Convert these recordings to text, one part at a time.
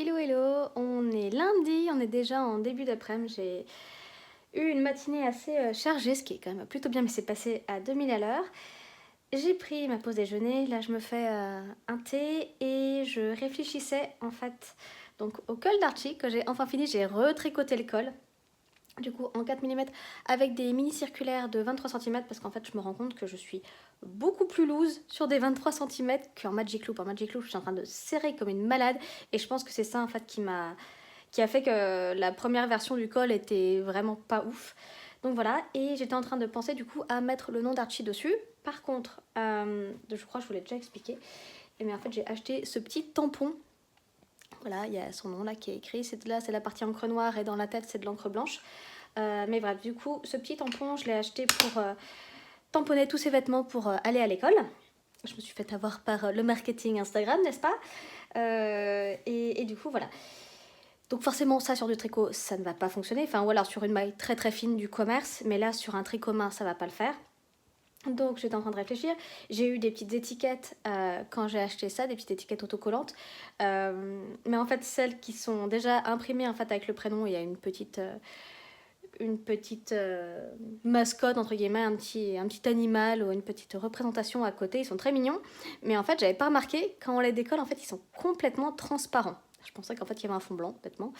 Hello, on est lundi, on est déjà en début d'après-midi. J'ai eu une matinée assez chargée, ce qui est quand même plutôt bien, mais c'est passé à 2000 à l'heure. J'ai pris ma pause déjeuner, là je me fais un thé et je réfléchissais en fait donc au col d'Archie que j'ai enfin fini, j'ai retricoté le col. Du coup en 4 mm avec des mini circulaires de 23 cm parce qu'en fait je me rends compte que je suis beaucoup plus loose sur des 23 cm qu'en Magic Loop. En Magic Loop je suis en train de serrer comme une malade et je pense que c'est ça en fait qui a fait que la première version du col était vraiment pas ouf. Donc voilà, et j'étais en train de penser du coup à mettre le nom d'Archie dessus. Par contre, je crois que je vous l'ai déjà expliqué, mais en fait j'ai acheté ce petit tampon. Voilà, il y a son nom là qui est écrit, c'est la partie encre noire et dans la tête c'est de l'encre blanche. Mais bref, du coup, ce petit tampon, je l'ai acheté pour tamponner tous ses vêtements pour aller à l'école. Je me suis fait avoir par le marketing Instagram, n'est-ce pas et du coup, voilà. Donc forcément, ça sur du tricot, ça ne va pas fonctionner. Enfin, ou alors sur une maille très très fine du commerce, mais là, sur un tricot main, ça va pas le faire. Donc j'étais en train de réfléchir. J'ai eu des petites étiquettes quand j'ai acheté ça, des petites étiquettes autocollantes. Mais en fait, celles qui sont déjà imprimées en fait, avec le prénom, il y a une petite mascotte, entre guillemets, un petit animal ou une petite représentation à côté. Ils sont très mignons. Mais en fait, j'avais pas remarqué, quand on les décolle, en fait, ils sont complètement transparents. Je pensais qu'en fait, il y avait un fond blanc, bêtement.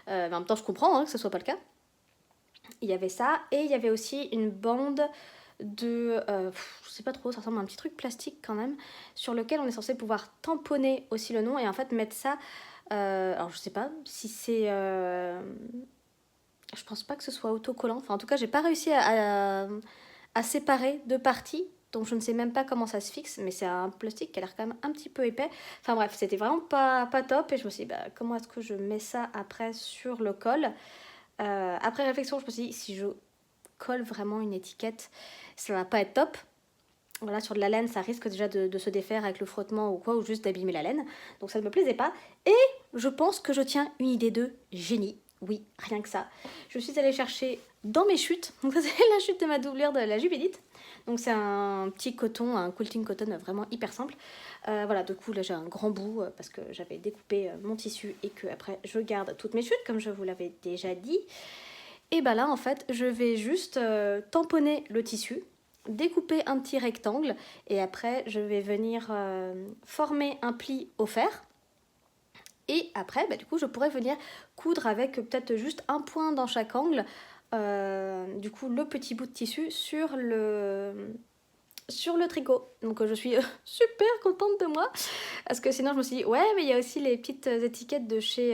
Mais en même temps, je comprends que ce soit pas le cas. Il y avait ça. Et il y avait aussi une bande de... je sais pas trop, ça ressemble à un petit truc plastique quand même, sur lequel on est censé pouvoir tamponner aussi le nom et en fait mettre ça... alors, je sais pas si c'est... je pense pas que ce soit autocollant. Enfin, en tout cas, j'ai pas réussi à séparer deux parties. Donc, je ne sais même pas comment ça se fixe. Mais c'est un plastique qui a l'air quand même un petit peu épais. Enfin, bref, c'était vraiment pas top. Et je me suis dit, bah, comment est-ce que je mets ça après sur le col Après réflexion, je me suis dit, si je colle vraiment une étiquette, ça va pas être top. Voilà, sur de la laine, ça risque déjà de se défaire avec le frottement ou quoi, ou juste d'abîmer la laine. Donc ça ne me plaisait pas. Et je pense que je tiens une idée de génie. Oui, rien que ça. Je suis allée chercher dans mes chutes. Donc ça, c'est la chute de ma doublure de la Jupédite. Donc c'est un petit coton, un quilting cotton vraiment hyper simple. Voilà, du coup là j'ai un grand bout parce que j'avais découpé mon tissu et que après je garde toutes mes chutes comme je vous l'avais déjà dit. Et bah là en fait je vais juste tamponner le tissu, découper un petit rectangle et après je vais venir former un pli au fer. Et après, bah, du coup, je pourrais venir coudre avec peut-être juste un point dans chaque angle, du coup, le petit bout de tissu sur le tricot. Donc je suis super contente de moi. Parce que sinon je me suis dit, ouais, mais il y a aussi les petites étiquettes de chez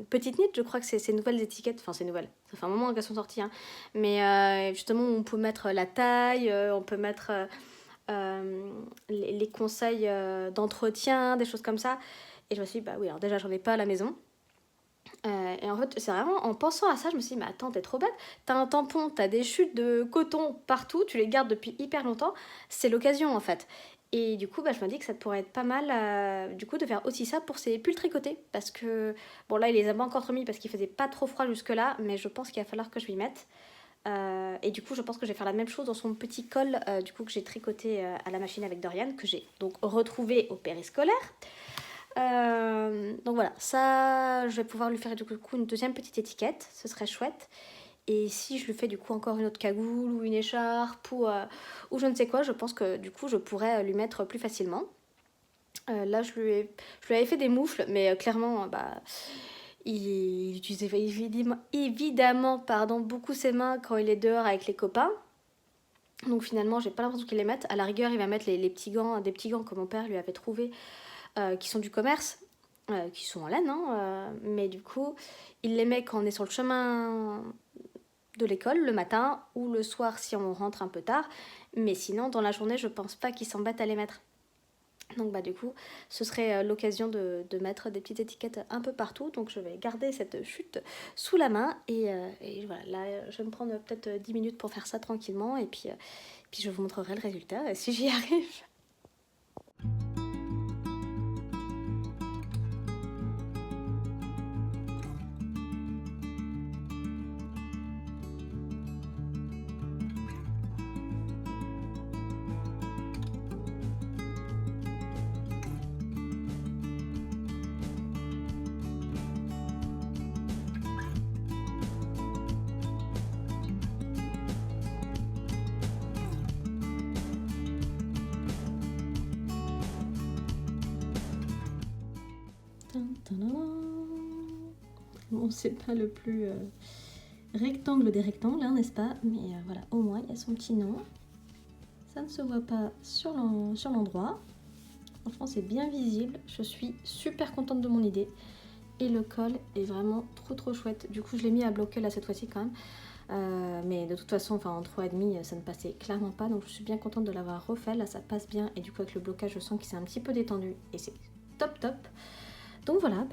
Petite Knit. Je crois que c'est ces nouvelles étiquettes. Enfin, c'est nouvelles. Ça fait un moment qu'elles sont sorties. Hein. Mais justement, on peut mettre la taille, on peut mettre les conseils d'entretien, des choses comme ça. Et je me suis dit, bah oui, alors déjà, j'en ai pas à la maison. Et en fait, c'est vraiment en pensant à ça, je me suis dit, mais attends, t'es trop bête. T'as un tampon, t'as des chutes de coton partout, tu les gardes depuis hyper longtemps. C'est l'occasion en fait. Et du coup, bah, je me dis que ça pourrait être pas mal du coup, de faire aussi ça pour ces pulls tricotés. Parce que, bon, là, il les a pas encore remis parce qu'il faisait pas trop froid jusque-là, mais je pense qu'il va falloir que je m'y mette. Et du coup, je pense que je vais faire la même chose dans son petit col, du coup, que j'ai tricoté à la machine avec Dorian, que j'ai donc retrouvé au périscolaire. Donc voilà, ça, je vais pouvoir lui faire du coup une deuxième petite étiquette, ce serait chouette. Et si je lui fais du coup encore une autre cagoule ou une écharpe ou je ne sais quoi, je pense que du coup je pourrais lui mettre plus facilement. Là, je lui avais fait des moufles, mais clairement, bah, il utilisait évidemment beaucoup ses mains quand il est dehors avec les copains. Donc finalement, j'ai pas l'impression qu'il les mette. À la rigueur, il va mettre des petits gants que mon père lui avait trouvé, qui sont du commerce, qui sont en laine, hein, mais du coup, il les met quand on est sur le chemin de l'école, le matin, ou le soir si on rentre un peu tard. Mais sinon, dans la journée, je pense pas qu'il s'embête à les mettre. Donc bah du coup, ce serait l'occasion de mettre des petites étiquettes un peu partout. Donc je vais garder cette chute sous la main. Et voilà, là, je vais me prendre peut-être 10 minutes pour faire ça tranquillement. Et puis je vous montrerai le résultat si j'y arrive. Bon, c'est pas le plus rectangle des rectangles, hein, n'est-ce pas? Mais voilà, au moins il y a son petit nom. Ça ne se voit pas sur l'endroit. Franchement, c'est bien visible. Je suis super contente de mon idée. Et le col est vraiment trop chouette. Du coup, je l'ai mis à bloquer là cette fois-ci quand même. Mais de toute façon, enfin en 3,5, ça ne passait clairement pas. Donc je suis bien contente de l'avoir refait. Là, ça passe bien. Et du coup, avec le blocage, je sens qu'il s'est un petit peu détendu. Et c'est top. Donc voilà,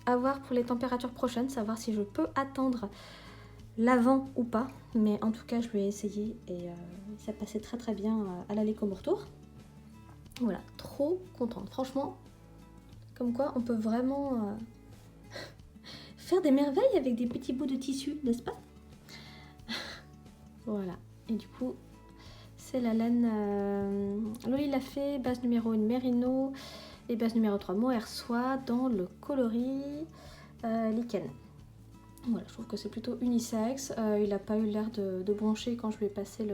à voir pour les températures prochaines, savoir si je peux attendre l'avant ou pas. Mais en tout cas, je lui ai essayé et ça passait très bien à l'aller comme au retour. Voilà, trop contente. Franchement, comme quoi on peut vraiment faire des merveilles avec des petits bouts de tissu, n'est-ce pas? Voilà, et du coup, c'est la laine Loli l'a fait, base numéro 1 Merino et base numéro 3 Mohair Soie dans le coloris lichen. Voilà, je trouve que c'est plutôt unisexe. Il n'a pas eu l'air de broncher quand je lui ai passé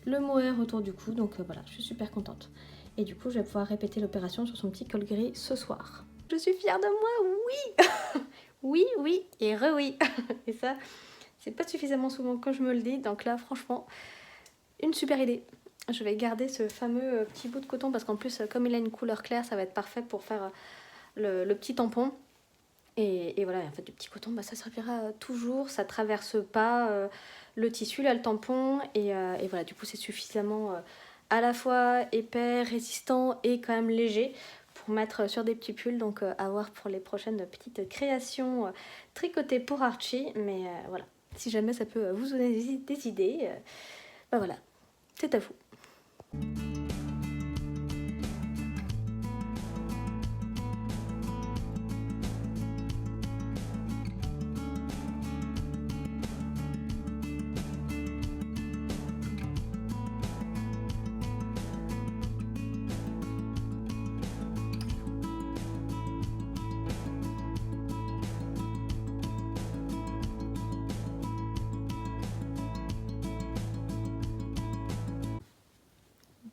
le mohair autour du cou, donc voilà, je suis super contente. Et du coup, je vais pouvoir répéter l'opération sur son petit col gris ce soir. Je suis fière de moi, oui. Oui, et oui. Et ça, c'est pas suffisamment souvent que je me le dis, donc là, franchement, une super idée. Je vais garder ce fameux petit bout de coton, parce qu'en plus, comme il a une couleur claire, ça va être parfait pour faire le petit tampon. Et voilà, en fait, du petit coton, ça servira toujours, ça traverse pas le tissu, là, le tampon, et voilà, du coup, c'est suffisamment à la fois épais, résistant et quand même léger pour mettre sur des petits pulls. Donc à voir pour les prochaines petites créations tricotées pour Archie. Mais voilà, si jamais ça peut vous donner des idées, voilà, c'est à vous.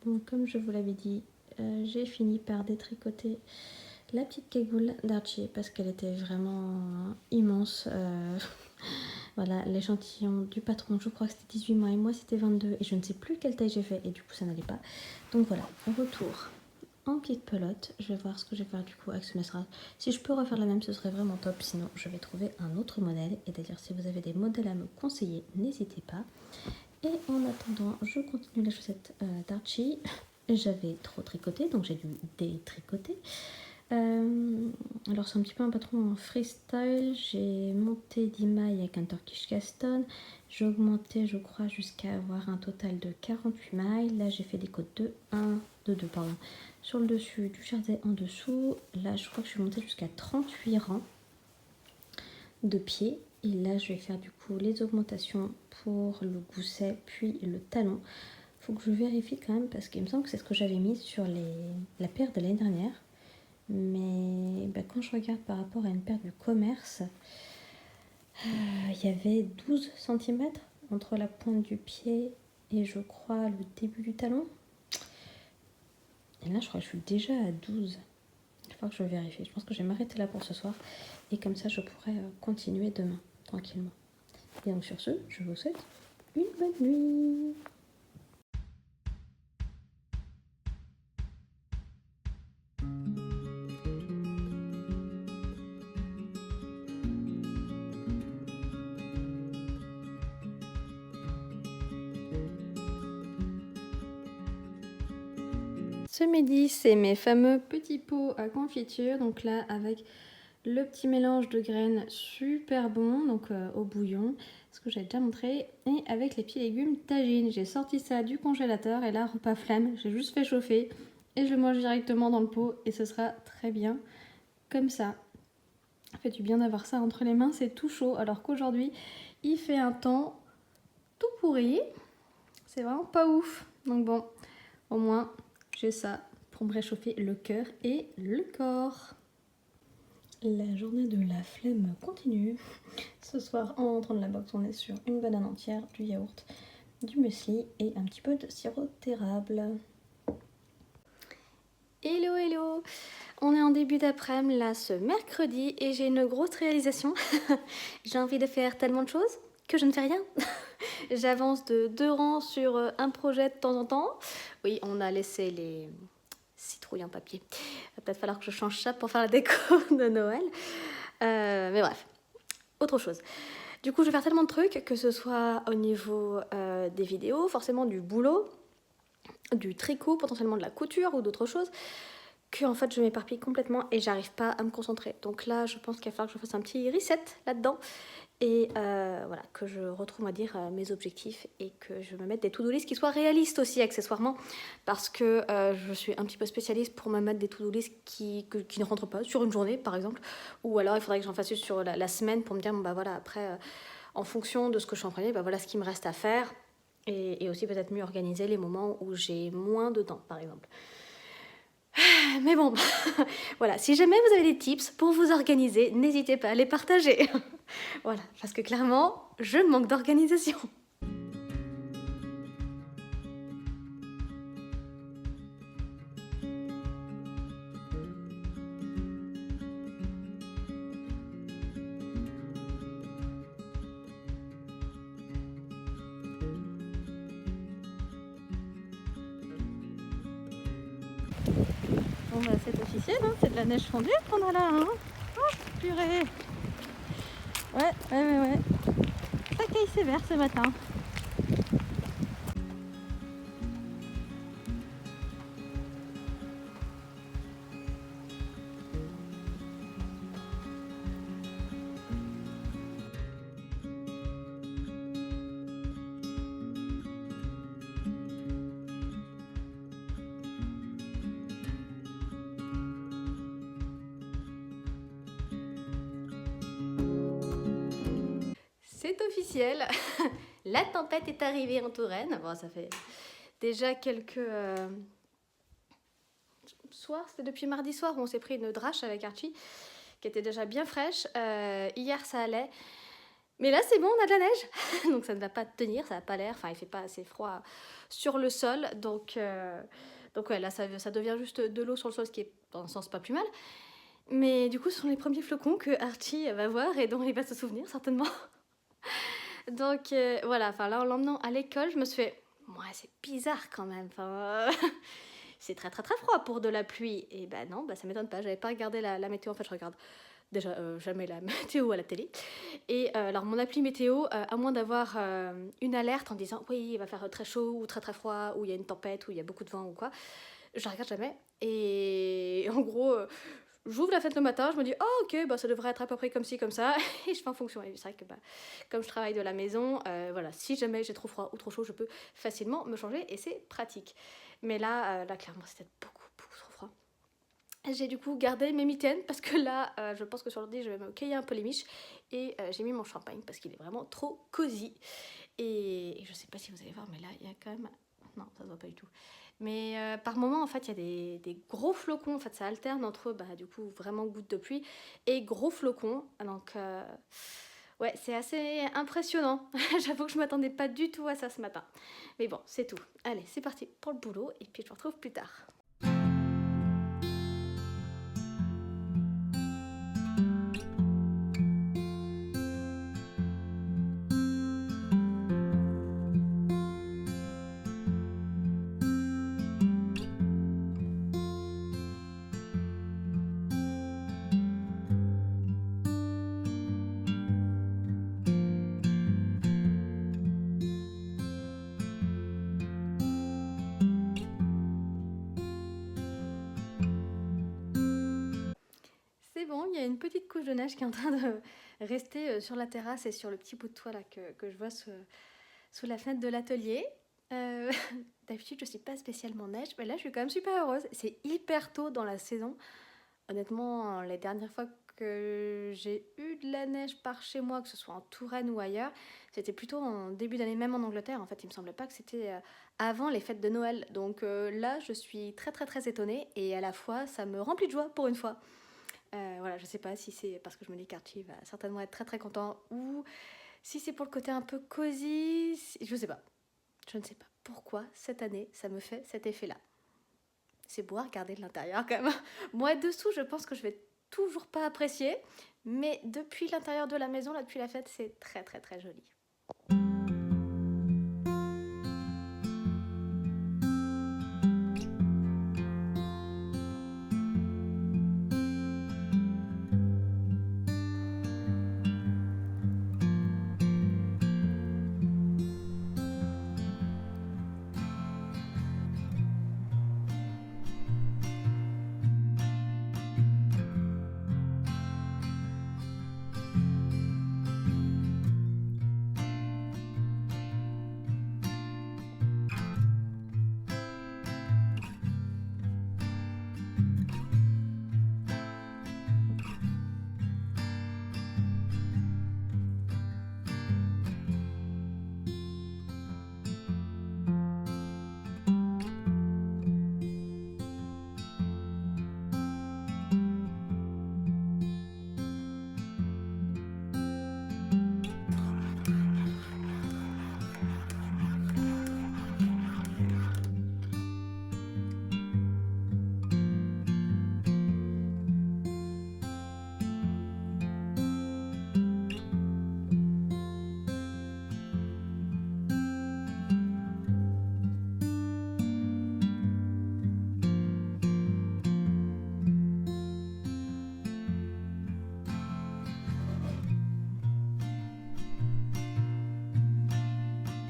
Bon, comme je vous l'avais dit, j'ai fini par détricoter la petite cagoule d'Archie parce qu'elle était vraiment immense. Voilà, l'échantillon du patron, je crois que c'était 18 mois et moi c'était 22 et je ne sais plus quelle taille j'ai fait et du coup ça n'allait pas. Donc voilà, retour en petite pelote. Je vais voir ce que je vais faire du coup avec ce mesra. Si je peux refaire la même, ce serait vraiment top. Sinon, je vais trouver un autre modèle. Et d'ailleurs, si vous avez des modèles à me conseiller, n'hésitez pas. Et en attendant, je continue les chaussettes d'Archie. J'avais trop tricoté, donc j'ai dû détricoter. Alors c'est un petit peu un patron en freestyle. J'ai monté 10 mailles avec un Turkish Caston. J'ai augmenté, je crois, jusqu'à avoir un total de 48 mailles. Là j'ai fait des côtes de 2 pardon, sur le dessus, du jersey en dessous. Là je crois que je suis montée jusqu'à 38 rangs de pieds. Et là je vais faire du coup les augmentations pour le gousset puis le talon. Faut que je vérifie quand même parce qu'il me semble que c'est ce que j'avais mis sur la paire de l'année dernière. Mais quand je regarde par rapport à une paire du commerce, il y avait 12 cm entre la pointe du pied et je crois le début du talon. Et là je crois que je suis déjà à 12. Il faut que je vérifie. Je pense que je vais m'arrêter là pour ce soir. Et comme ça je pourrai continuer demain tranquillement. Et donc sur ce, je vous souhaite une bonne nuit. Ce midi, c'est mes fameux petits pots à confiture. Donc là, avec le petit mélange de graines super bon, donc au bouillon, ce que j'ai déjà montré. Et avec les petits légumes tagine. J'ai sorti ça du congélateur et là, repas flemme. J'ai juste fait chauffer et je le mange directement dans le pot et ce sera très bien comme ça. Ça fait du bien d'avoir ça entre les mains, c'est tout chaud. Alors qu'aujourd'hui, il fait un temps tout pourri. C'est vraiment pas ouf. Donc bon, au moins... j'ai ça pour me réchauffer le cœur et le corps. La journée de la flemme continue. Ce soir, en rentrant de la boxe, on est sur une banane entière, du yaourt, du muesli et un petit peu de sirop d'érable. Hello, hello! On est en début d'après-midi, là, ce mercredi, et j'ai une grosse réalisation. J'ai envie de faire tellement de choses que je ne fais rien. J'avance de 2 rangs sur un projet de temps en temps. Oui, on a laissé les citrouilles en papier. Il va peut-être falloir que je change ça pour faire la déco de Noël. Mais bref, autre chose. Du coup, je vais faire tellement de trucs, que ce soit au niveau des vidéos, forcément du boulot, du tricot, potentiellement de la couture ou d'autres choses, que en fait je m'éparpille complètement et j'arrive pas à me concentrer. Donc là, je pense qu'il va falloir que je fasse un petit reset là-dedans et voilà, que je retrouve, on va dire, mes objectifs et que je me mette des to-do list qui soient réalistes aussi accessoirement, parce que je suis un petit peu spécialiste pour me mettre des to-do list qui ne rentrent pas sur une journée par exemple, ou alors il faudrait que j'en fasse une sur la semaine pour me dire bon, bah voilà, après en fonction de ce que je suis en train de faire, bah voilà ce qui me reste à faire, et aussi peut-être mieux organiser les moments où j'ai moins de temps par exemple. Mais bon, voilà, si jamais vous avez des tips pour vous organiser, n'hésitez pas à les partager. Voilà, parce que clairement, je manque d'organisation. Bon bah c'est officiel, hein, c'est de la neige fondue qu'on a là, hein. Oh, purée. Ouais. Ça caille sévère ce matin. C'est officiel, la tempête est arrivée en Touraine. Bon, ça fait déjà quelques soirs, c'était depuis mardi soir où on s'est pris une drache avec Archie, qui était déjà bien fraîche. Hier, ça allait. Mais là, c'est bon, on a de la neige. Donc ça ne va pas tenir, ça n'a pas l'air. Enfin, il fait pas assez froid sur le sol. Donc ouais, là, ça devient juste de l'eau sur le sol, ce qui est dans un sens pas plus mal. Mais du coup, ce sont les premiers flocons que Archie va voir et dont il va se souvenir, certainement. Donc voilà, enfin là en l'emmenant à l'école, je me suis fait, ouais c'est bizarre quand même, enfin, c'est très très très froid pour de la pluie. Et bah non, bah ça m'étonne pas, j'avais pas regardé la météo, en fait je regarde déjà jamais la météo à la télé. Et alors mon appli météo, à moins d'avoir une alerte en disant oui il va faire très chaud ou très très froid, ou il y a une tempête, ou il y a beaucoup de vent ou quoi, je la regarde jamais. Et en gros, j'ouvre la fenêtre le matin, je me dis oh ok bah ça devrait être à peu près comme ci comme ça, et je fais en fonction. Et c'est vrai que bah, comme je travaille de la maison, voilà, si jamais j'ai trop froid ou trop chaud, je peux facilement me changer et c'est pratique. Mais là clairement c'était beaucoup trop froid. J'ai du coup gardé mes mitaines parce que là je pense que sur l'ordi je vais me cueillir un peu les miches, et j'ai mis mon champagne parce qu'il est vraiment trop cosy. Et je sais pas si vous allez voir, mais là il y a quand même, non ça se voit pas du tout, mais par moment en fait il y a des gros flocons. En fait ça alterne entre bah, du coup vraiment gouttes de pluie et gros flocons. Donc ouais c'est assez impressionnant. J'avoue que je m'attendais pas du tout à ça ce matin. Mais bon c'est tout. Allez c'est parti pour le boulot et puis je vous retrouve plus tard. C'est bon, il y a une petite couche de neige qui est en train de rester sur la terrasse et sur le petit bout de toit là que je vois sous la fenêtre de l'atelier. Euh, D'habitude, je suis pas spécialement neige, mais là, je suis quand même super heureuse. C'est hyper tôt dans la saison. Honnêtement, les dernières fois que j'ai eu de la neige par chez moi, que ce soit en Touraine ou ailleurs, c'était plutôt en début d'année, même en Angleterre. En fait, il me semblait pas que c'était avant les fêtes de Noël. Donc là, je suis très très très étonnée, et à la fois, ça me remplit de joie pour une fois. Voilà, je sais pas si c'est parce que je me dis qu'Archie va certainement être très très content, ou si c'est pour le côté un peu cosy, je sais pas. Je ne sais pas pourquoi cette année ça me fait cet effet-là. c'est beau à regarder de l'intérieur quand même. Moi dessous, je pense que je vais toujours pas apprécier, mais depuis l'intérieur de la maison, là depuis la fête, c'est très très très joli.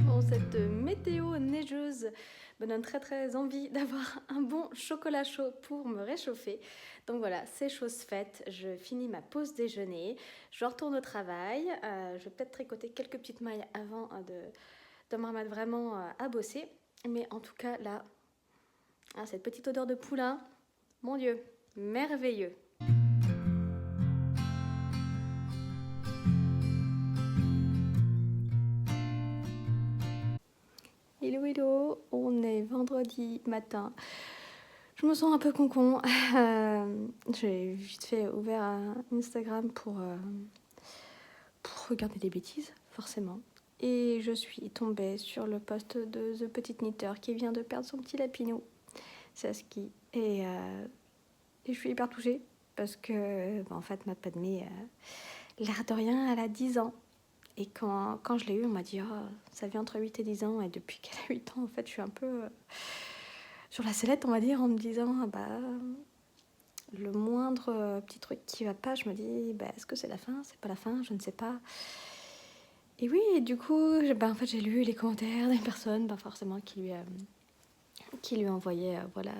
Bon, cette météo neigeuse me donne très très envie d'avoir un bon chocolat chaud pour me réchauffer. Donc voilà, c'est chose faite, je finis ma pause déjeuner, je retourne au travail, je vais peut-être tricoter quelques petites mailles avant de me remettre vraiment à bosser. Mais en tout cas là, cette petite odeur de poulain, mon Dieu, merveilleux. Hello hello, on est vendredi matin. Je me sens un peu concon. J'ai vite fait ouvert Instagram pour regarder des bêtises, forcément. Et je suis tombée sur le post de The Petite Knitter qui vient de perdre son petit lapinou, Saski. Et je suis hyper touchée parce que, en fait, ma Padmé, l'air de rien, elle a 10 ans. Et quand je l'ai eu, on m'a dit oh, ça vient entre 8 et 10 ans. Et depuis qu'elle a 8 ans, en fait, je suis un peu sur la sellette, on va dire, en me disant le moindre petit truc qui va pas, je me dis est-ce que c'est la fin, c'est pas la fin, je ne sais pas. Et oui, et du coup, en fait, j'ai lu les commentaires des personnes forcément qui lui envoyaient voilà,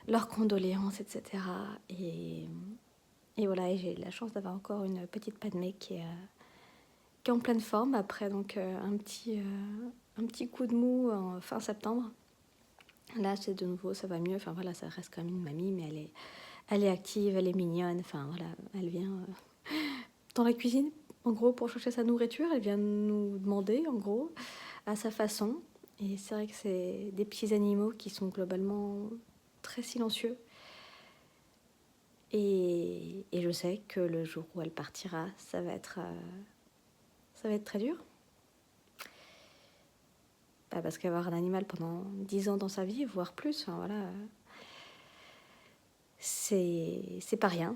leurs condoléances, etc. Et voilà, et j'ai eu la chance d'avoir encore une petite Padmé qui est en pleine forme après donc un petit coup de mou en fin septembre. Là, c'est de nouveau, ça va mieux. Enfin voilà, ça reste quand même une mamie, mais elle est active, elle est mignonne. Enfin voilà, elle vient dans la cuisine, en gros, pour chercher sa nourriture. Elle vient nous demander, en gros, à sa façon. Et c'est vrai que c'est des petits animaux qui sont globalement très silencieux. Et je sais que le jour où elle partira, ça va être très dur. Parce qu'avoir un animal pendant 10 ans dans sa vie, voire plus, enfin, voilà, c'est pas rien.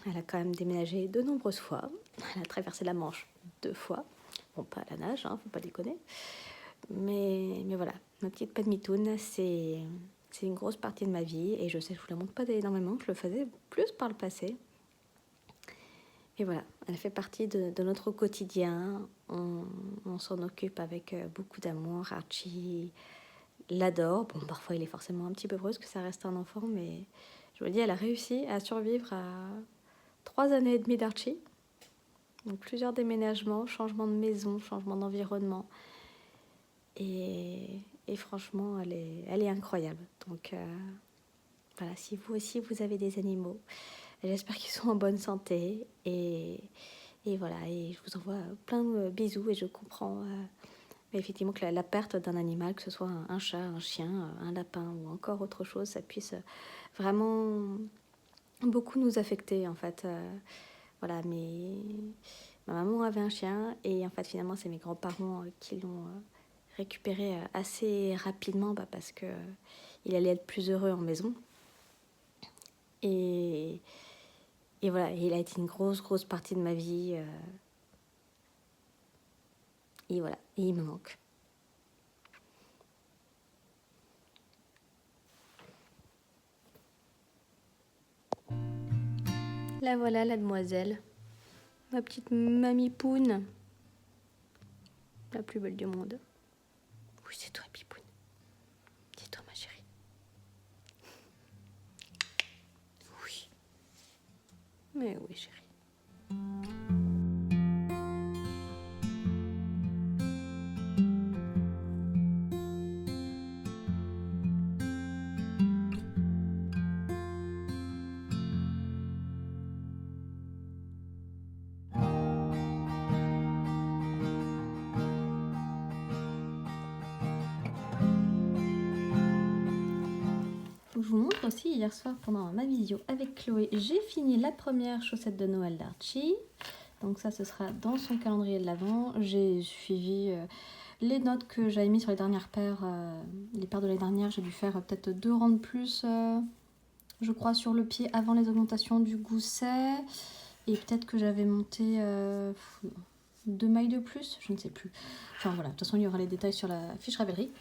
Elle a quand même déménagé de nombreuses fois. Elle a traversé la Manche 2 fois. Bon, pas à la nage, faut pas déconner. Mais voilà, ma petite Padmitoune, c'est une grosse partie de ma vie. Et je sais que je vous la montre pas énormément, je le faisais plus par le passé. Et voilà, elle fait partie de notre quotidien. On s'en occupe avec beaucoup d'amour. Archie l'adore. Bon, parfois il est forcément un petit peu brusque, ça reste un enfant, mais je vous dis, elle a réussi à survivre à 3 années et demie d'Archie. Donc plusieurs déménagements, changement de maison, changement d'environnement. Et franchement, elle est incroyable. Donc voilà, si vous aussi vous avez des animaux, j'espère qu'ils sont en bonne santé. Et voilà, et je vous envoie plein de bisous et je comprends effectivement que la perte d'un animal, que ce soit un chat, un chien, un lapin ou encore autre chose, ça puisse vraiment beaucoup nous affecter en fait. Voilà, ma maman avait un chien et en fait finalement c'est mes grands-parents qui l'ont récupéré assez rapidement parce que il allait être plus heureux en maison. Et voilà, il a été une grosse partie de ma vie. Et voilà, et il me manque. La voilà, la demoiselle. Ma petite mamie Poune. La plus belle du monde. Oui, c'est toi, Pipoune. C'est toi, ma chérie. Oui. Mais oui, chérie. Je vous montre aussi hier soir pendant ma visio avec Chloé, j'ai fini la première chaussette de Noël d'Archie. Donc ça, ce sera dans son calendrier de l'Avent. J'ai suivi les notes que j'avais mis sur les dernières paires. Les paires de l'année dernière, j'ai dû faire peut-être 2 rangs de plus, je crois, sur le pied avant les augmentations du gousset. Et peut-être que j'avais monté 2 mailles de plus, je ne sais plus. Enfin voilà, de toute façon, il y aura les détails sur la fiche Ravelry.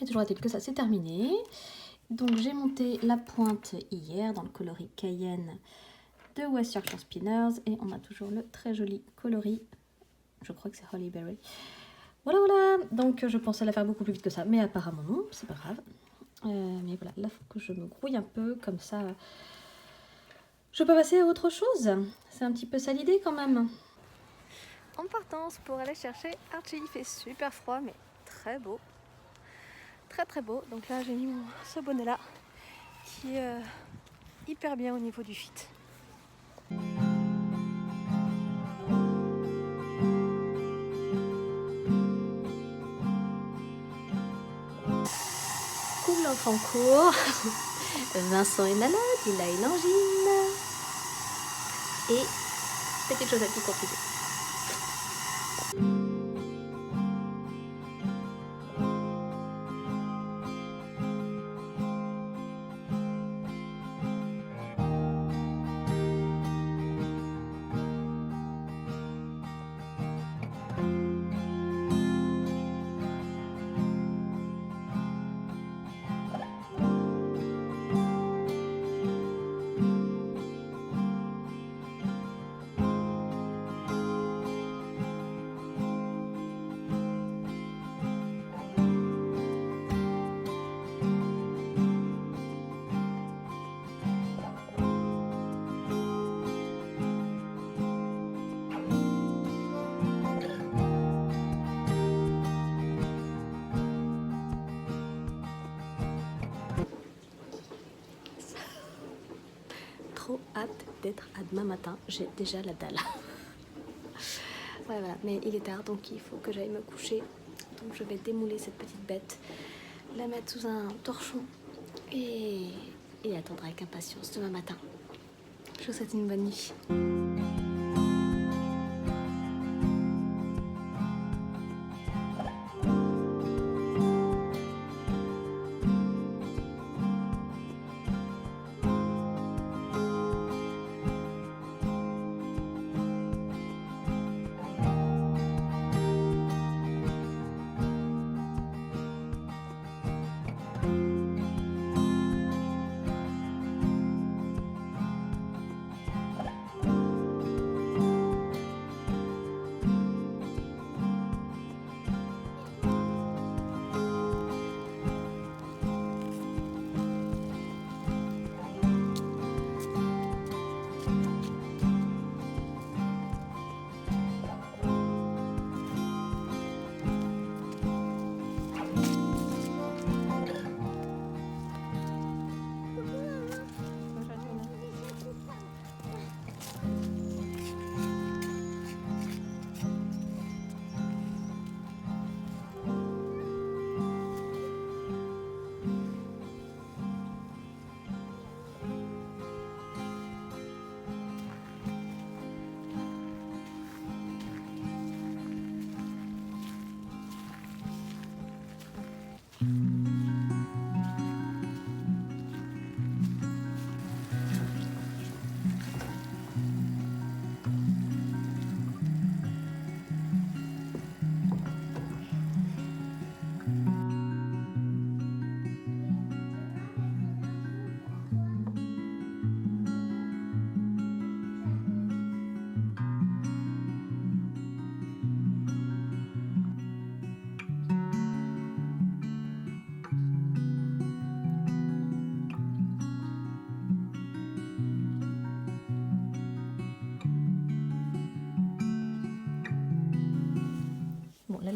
Mais toujours est-il que ça s'est terminé. Donc j'ai monté la pointe hier dans le coloris Cayenne de West Yorkshire Spinners et on a toujours le très joli coloris, je crois que c'est Holly Berry. Voilà, donc je pensais la faire beaucoup plus vite que ça, mais apparemment non, c'est pas grave. Mais voilà, là il faut que je me grouille un peu, comme ça je peux passer à autre chose. C'est un petit peu ça l'idée quand même. En partance pour aller chercher Archie, il fait super froid mais très beau. Très beau, donc là j'ai mis ce bonnet là qui est hyper bien au niveau du fit. Coucou l'enfant court. Vincent est malade, il a une angine et petite chose à petit compliquée. Trop hâte d'être à demain matin, j'ai déjà la dalle. Ouais, voilà, mais il est tard donc il faut que j'aille me coucher. Donc je vais démouler cette petite bête, la mettre sous un torchon et attendre avec impatience demain matin. Je vous souhaite une bonne nuit.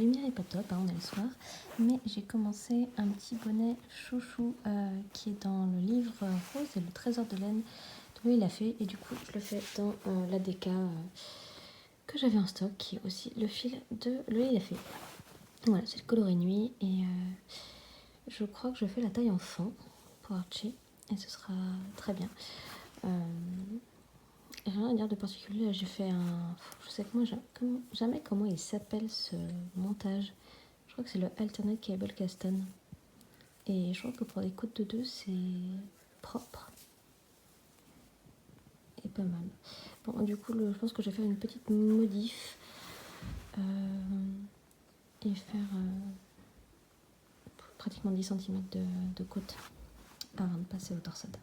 lumière est pas top, hein, on est le soir, mais j'ai commencé un petit bonnet chouchou qui est dans le livre rose et le trésor de laine de Loïc Lafay, et du coup je le fais dans la DK que j'avais en stock, qui est aussi le fil de Loïc Lafay. Voilà, c'est le coloris nuit, et je crois que je fais la taille enfant pour Archie, et ce sera très bien. Rien à dire de particulier, j'ai fait un... Je sais que moi, jamais comment il s'appelle ce montage. Je crois que c'est le Alternate Cable Caston. Et je crois que pour les côtes de 2, c'est propre. Et pas mal. Bon, du coup, je pense que je vais faire une petite modif. Et faire pratiquement 10 cm de côte avant de passer au torsade.